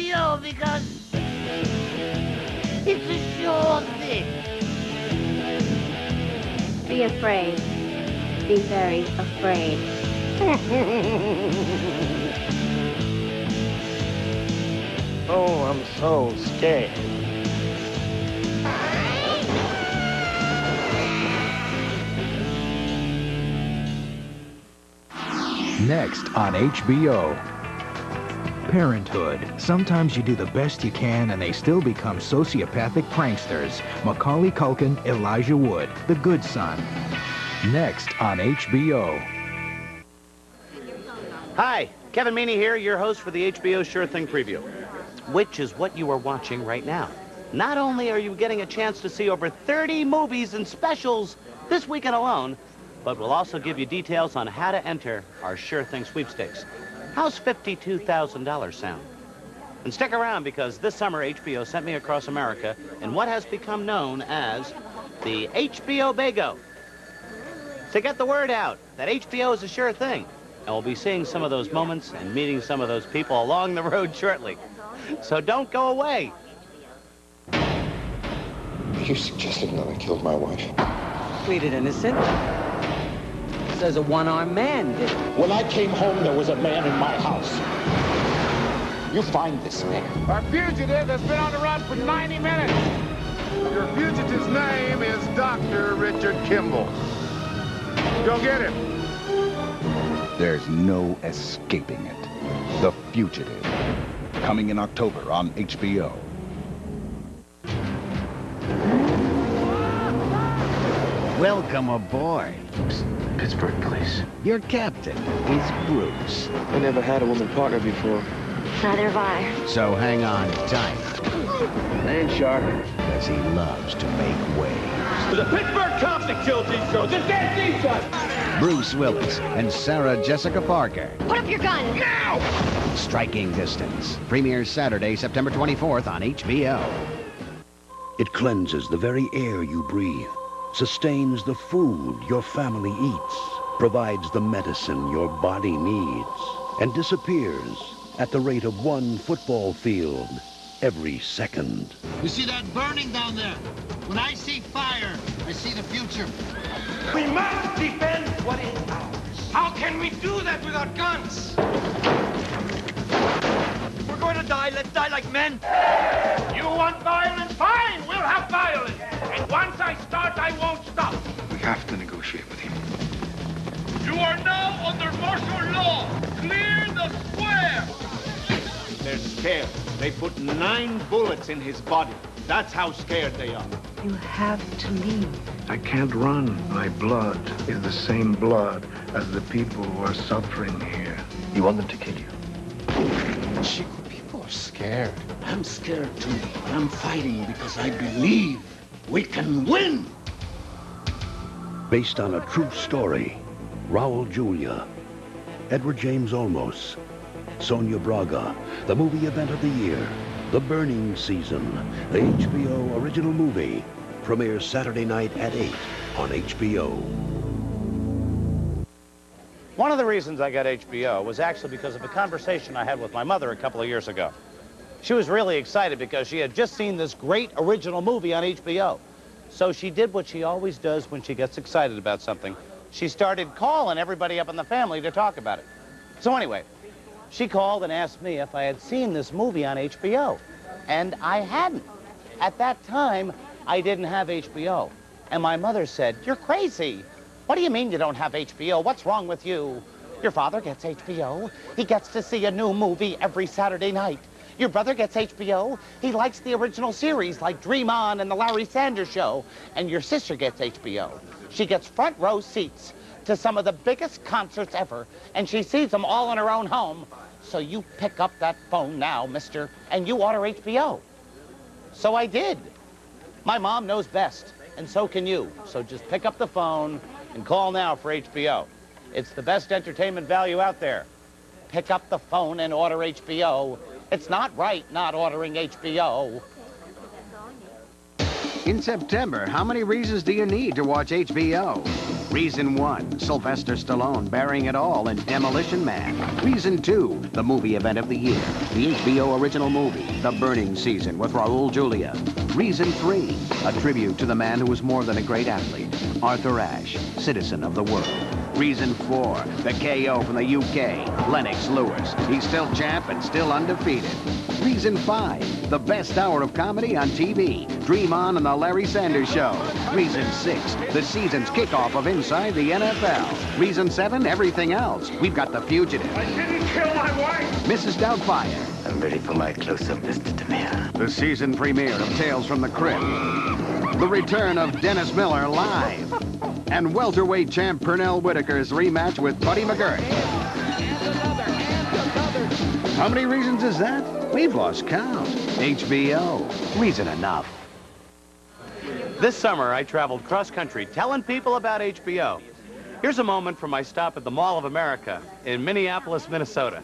HBO because it's a sure thing. Be afraid. Be very afraid. Oh, I'm so scared. Next on HBO. Parenthood. Sometimes you do the best you can and they still become sociopathic pranksters. Macaulay Culkin, Elijah Wood, the good son. Next on HBO. Hi, Kevin Meaney here, your host for the HBO Sure Thing preview, which is what you are watching right now. Not only are you getting a chance to see over 30 movies and specials this weekend alone, but we'll also give you details on how to enter our Sure Thing sweepstakes. How's $52,000 sound? And stick around because this summer HBO sent me across America in what has become known as the HBO Bago. To get the word out that HBO is a sure thing. And we'll be seeing some of those moments and meeting some of those people along the road shortly. So don't go away. You suggested that I killed my wife. Pleaded innocent. Says a one-armed man did it. When I came home, there was a man in my house. You find this man. Our fugitive has been on the run for 90 minutes. Your fugitive's name is Dr. Richard Kimball. Go get him. There's no escaping it. The Fugitive. Coming in October on HBO. Welcome aboard. Pittsburgh, please. Your captain is Bruce. I never had a woman partner before. Neither have I. So hang on tight. Man shark. Because he loves to make waves. The Pittsburgh cops that killed these girls. Just can't see us. Bruce Willis and Sarah Jessica Parker. Put up your gun. Now! Striking Distance. Premieres Saturday, September 24th on HBO. It cleanses the very air you breathe, sustains the food your family eats, provides the medicine your body needs, and disappears at the rate of one football field every second. You see that burning down there? When I see fire, I see the future. We must defend what is ours. How can we do that without guns? We're going to die. Let's die like men. You want violence? Fine, we'll have violence. And once I start, I won't stop. We have to negotiate with him. You are now under martial law. Clear the square. They're scared. They put 9 bullets in his body. That's how scared they are. You have to leave. I can't run. My blood is the same blood as the people who are suffering here. You want them to kill you? Chico, people are scared. I'm scared too. I'm fighting because I believe we can win. Based on a true story, Raul Julia, Edward James Olmos, Sonia Braga, the movie event of the year, The Burning Season, the HBO original movie, premieres Saturday night at 8 on HBO. One of the reasons I got HBO was actually because of a conversation I had with my mother a couple of years ago. She was really excited because she had just seen this great original movie on HBO. So she did what she always does when she gets excited about something. She started calling everybody up in the family to talk about it. So anyway, she called and asked me if I had seen this movie on HBO. And I hadn't. At that time, I didn't have HBO. And my mother said, "You're crazy. What do you mean you don't have HBO? What's wrong with you? Your father gets HBO. He gets to see a new movie every Saturday night. Your brother gets HBO. He likes the original series like Dream On and The Larry Sanders Show. And your sister gets HBO. She gets front row seats to some of the biggest concerts ever, and she sees them all in her own home. So you pick up that phone now, mister, and you order HBO." So I did. My mom knows best, and so can you. So just pick up the phone and call now for HBO. It's the best entertainment value out there. Pick up the phone and order HBO. It's not right not ordering HBO. In September, how many reasons do you need to watch HBO? Reason 1, Sylvester Stallone bearing it all in Demolition Man. Reason 2, the movie event of the year, the HBO original movie, The Burning Season with Raul Julia. Reason 3, a tribute to the man who was more than a great athlete, Arthur Ashe, citizen of the world. Reason 4, the KO from the UK, Lennox Lewis. He's still champ and still undefeated. Reason 5, the best hour of comedy on TV, Dream On and the Larry Sanders Show. Reason 6, the season's kickoff of Inside the NFL. Reason 7, everything else. We've got The Fugitive. I didn't kill my wife! Mrs. Doubtfire. I'm ready for my close-up, Mr. DeMille. The season premiere of Tales from the Crypt. The return of Dennis Miller live. And welterweight champ Pernell Whitaker's rematch with Buddy McGirt. How many reasons is that? We've lost count. HBO. Reason enough. This summer, I traveled cross-country telling people about HBO. Here's a moment from my stop at the Mall of America in Minneapolis, Minnesota.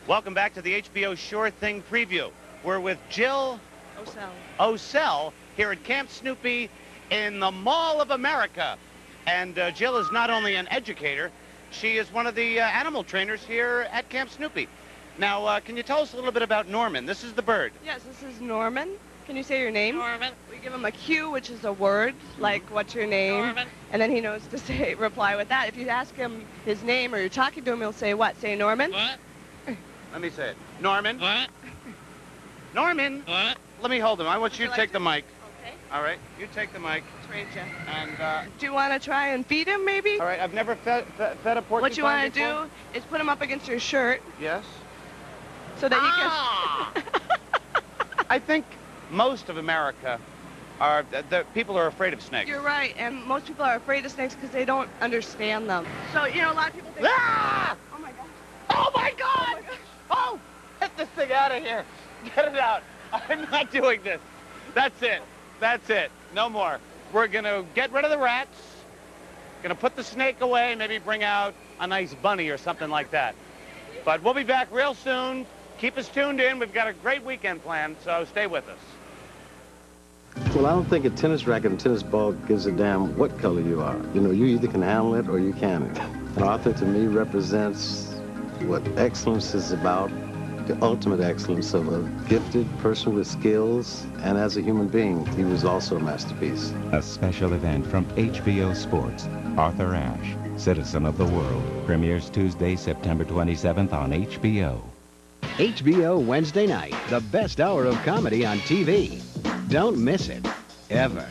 Welcome back to the HBO Sure Thing preview. We're with Jill Osell here at Camp Snoopy in the Mall of America. And Jill is not only an educator, she is one of the animal trainers here at Camp Snoopy. Now, can you tell us a little bit about Norman? This is the bird. Yes, this is Norman. Can you say your name? Norman. We give him a cue, which is a word, like, what's your name? Norman. And then he knows to reply with that. If you ask him his name or you're talking to him, he'll say what? Say Norman? What? Let me say it. Norman. What? Norman. What? Let me hold him. I want you to take the mic. Okay. All right. You take the mic. Trade you. And, do you want to try and feed him, maybe? all right. I've never fed a porcupine What you want to before. do is put him up against your shirt Yes. so that you can... I think most of America are, the people are afraid of snakes. You're right, and most people are afraid of snakes because they don't understand them. So, you know, a lot of people think... Ah! Oh, my God. Oh, my God! Oh, get this thing out of here. Get it out. I'm not doing this. That's it. That's it. No more. We're going to get rid of the rats. Going to put the snake away, maybe bring out a nice bunny or something like that. But we'll be back real soon. Keep us tuned in. We've got a great weekend planned, so stay with us. Well, I don't think a tennis racket and tennis ball gives a damn what color you are. You know, you either can handle it or you can't. And Arthur, to me, represents what excellence is about, the ultimate excellence of a gifted person with skills, and as a human being, he was also a masterpiece. A special event from HBO Sports. Arthur Ashe, Citizen of the World, premieres Tuesday, September 27th on HBO. HBO Wednesday night, the best hour of comedy on TV. Don't miss it, ever.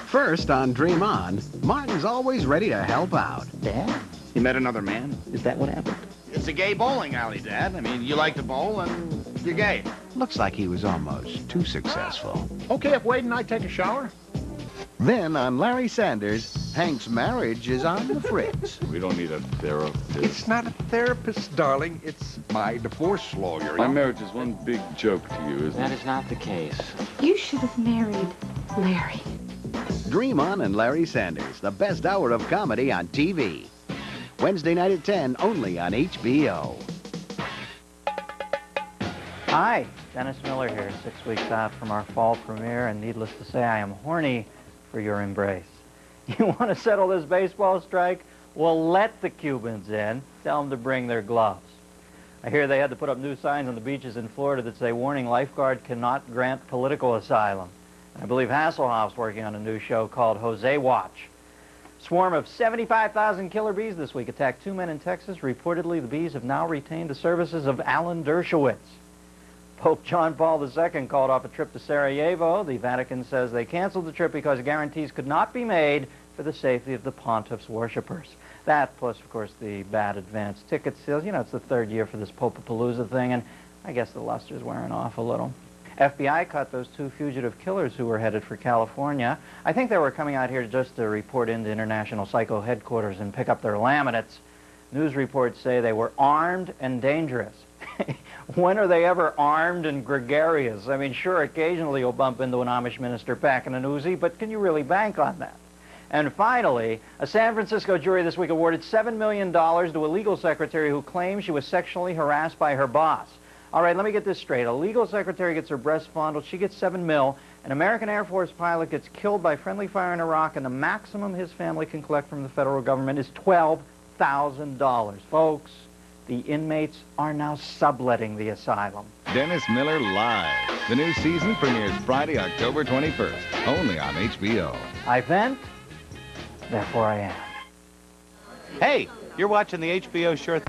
First on Dream On, Martin's always ready to help out. Dad, you met another man? Is that what happened? It's a gay bowling alley, Dad. I mean, you like to bowl and you're gay. Looks like he was almost too successful. Okay, if Wade and I take a shower? Then on Larry Sanders, Hank's marriage is on the fritz. We don't need a therapist. It's not a therapist, darling. It's my divorce lawyer. My marriage is one big joke to you, isn't it? That is not the case. You should have married Larry. Dream On and Larry Sanders, the best hour of comedy on TV. Wednesday night at 10, only on HBO. Hi, Dennis Miller here, 6 weeks out from our fall premiere, and needless to say, I am horny for your embrace. You want to settle this baseball strike? Well, let the Cubans in. Tell them to bring their gloves. I hear they had to put up new signs on the beaches in Florida that say, warning, lifeguard cannot grant political asylum. I believe Hasselhoff's working on a new show called Jose Watch. Swarm of 75,000 killer bees this week attacked 2 men in Texas. Reportedly, the bees have now retained the services of Alan Dershowitz. Pope John Paul II called off a trip to Sarajevo. The Vatican says they canceled the trip because guarantees could not be made for the safety of the pontiff's worshippers. That, plus, of course, the bad advance ticket sales. You know, it's the 3rd year for this Popapalooza thing, and I guess the luster's wearing off a little. FBI caught those 2 fugitive killers who were headed for California. I think they were coming out here just to report into International Psycho headquarters and pick up their laminates. News reports say they were armed and dangerous. When are they ever armed and gregarious? I mean, sure, occasionally you'll bump into an Amish minister packing an Uzi, but can you really bank on that? And finally, a San Francisco jury this week awarded $7 million to a legal secretary who claims she was sexually harassed by her boss. All right, let me get this straight. A legal secretary gets her breast fondled. She gets $7 million. An American Air Force pilot gets killed by friendly fire in Iraq, and the maximum his family can collect from the federal government is $12,000. Folks, the inmates are now subletting the asylum. Dennis Miller Live. The new season premieres Friday, October 21st, only on HBO. I vent, therefore I am. Hey, you're watching the HBO Sure